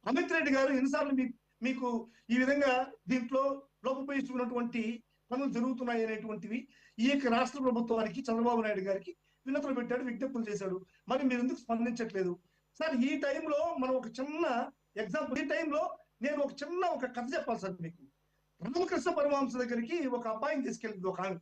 అమిత్ రెడ్డి గారు ఎన్నిసార్లు మీకు ఈ విధంగా దీంట్లో లోపభూయిస్తున్నటువంటి పనులు జరుగుతున్నాయి అనేటువంటివి ఈ యొక్క రాష్ట్ర ప్రభుత్వానికి చంద్రబాబు నాయుడు గారికి వినతులు పెట్టాడు, విజ్ఞప్తులు చేశాడు. మరి మీరు ఎందుకు స్పందించట్లేదు సార్? ఈ టైంలో మనం ఒక చిన్న ఎగ్జాంపుల్, ఈ టైంలో నేను ఒక కథ చెప్పాలి సార్ మీకు. రామకృష్ణ పరమహంస దగ్గరికి ఒక అబ్బాయిని తీసుకెళ్ళింది ఒక ఆమె.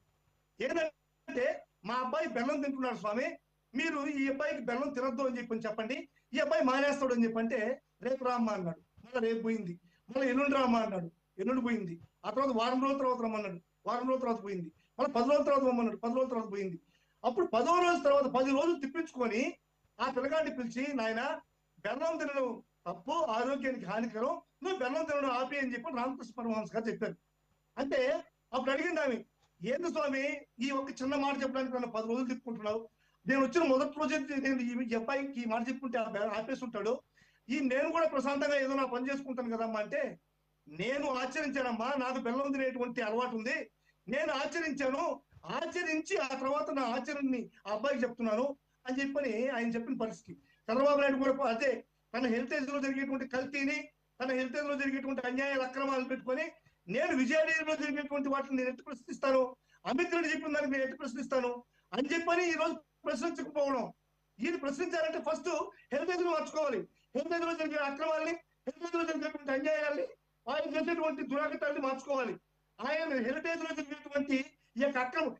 ఏంటంటే, మా అబ్బాయి బెల్లం తింటున్నాడు స్వామి, మీరు ఈ అబ్బాయికి బెల్లం తినద్దు అని చెప్పండి, ఈ అబ్బాయి మానేస్తాడు అని చెప్పంటే రేపు రామ్మా అన్నాడు. మళ్ళీ రేపు పోయింది. మళ్ళీ ఎల్లుండి రామ్మా అన్నాడు, ఎల్లుండి పోయింది. ఆ తర్వాత వారం రోజుల తర్వాత రమ్మన్నాడు, వారం రోజుల తర్వాత పోయింది. మళ్ళీ 10 రోజుల తర్వాత రమ్మన్నాడు, 10 రోజుల తర్వాత పోయింది. అప్పుడు 10వ రోజు తర్వాత 10 రోజులు తిప్పించుకొని ఆ పిల్లగాడిని పిలిచి, నాయన బెల్లం తినడం తప్పు, ఆరోగ్యానికి హానికరం, నువ్వు బెల్లం తినడం ఆపి అని చెప్పి రామకృష్ణ పరమహంస గారు చెప్పారు. అంటే అప్పుడు అడిగింది ఆమె, ఏంది స్వామి ఈ ఒక్క చిన్న మాట చెప్పడానికి నన్ను 10 రోజులు తిప్పుకుంటున్నావు? నేను వచ్చిన మొదటి రోజు నేను ఈ అబ్బాయికి ఈ మాట చెప్పుకుంటే ఆపేసి ఉంటాడు, నేను కూడా ప్రశాంతంగా ఏదో నా పని చేసుకుంటాను కదమ్మా అంటే, నేను ఆచరించానమ్మా, నాకు బెల్లం తినేటువంటి అలవాటు ఉంది, నేను ఆచరించాను, ఆచరించి ఆ తర్వాత నా ఆచరణని ఆ అబ్బాయికి చెప్తున్నాను అని చెప్పని ఆయన చెప్పిన పరిస్థితి. చంద్రబాబు నాయుడు కూడా అదే తన హెరిటేజ్ లో జరిగేటువంటి కల్తీని, తన హెరిటేజ్ లో జరిగేటువంటి అన్యాయాల అక్రమాలను పెట్టుకొని, నేను విజయనగరంలో జరిగేటువంటి వాటిని నేను ఎట్టు ప్రశ్నిస్తాను, అమిత్ రెడ్డి చెప్పిన దానికి నేను ఎట్టు ప్రశ్నిస్తాను అని చెప్పని ఈ రోజు ప్రశ్నించకపోవడం. ఈయన ప్రశ్నించాలంటే ఫస్ట్ హెరిటేజ్ లో మార్చుకోవాలి. హెరిటేజ్ లో జరిగే అక్రమాలని, హెరిటేజ్ లో జరిగేటువంటి అన్యాయాల్ని, ఆయన చేసేటువంటి దురాగతాన్ని మార్చుకోవాలి. ఆయన హెరిటేజ్ లో జరిగినటువంటి ఈ యొక్క అక్రమం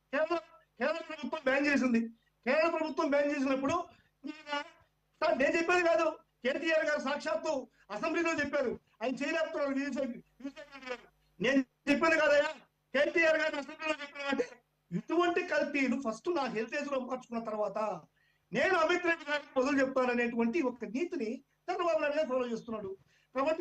కేరళ ప్రభుత్వం బ్యాన్ చేసింది. కేరళ ప్రభుత్వం బ్యాన్ చేసినప్పుడు నేను చెప్పేది కాదు, కేటీఆర్ గారు సాక్షాత్తు అసెంబ్లీలో చెప్పారు, ఆయన చేయలేకపోతున్నారు నేను చెప్పాను కదయా, కేటీఆర్ గారు అసెంబ్లీలో చెప్పారు. అంటే ఇటువంటి కల్తీలు ఫస్ట్ నా హెరిటేజ్ లో మార్చుకున్న తర్వాత నేను అమిత్ రెడ్డి గారికి మొదలు చెప్తాననేటువంటి ఒక నీతిని చంద్రబాబు నాయుడు గారు ఫాలో చేస్తున్నాడు. కాబట్టి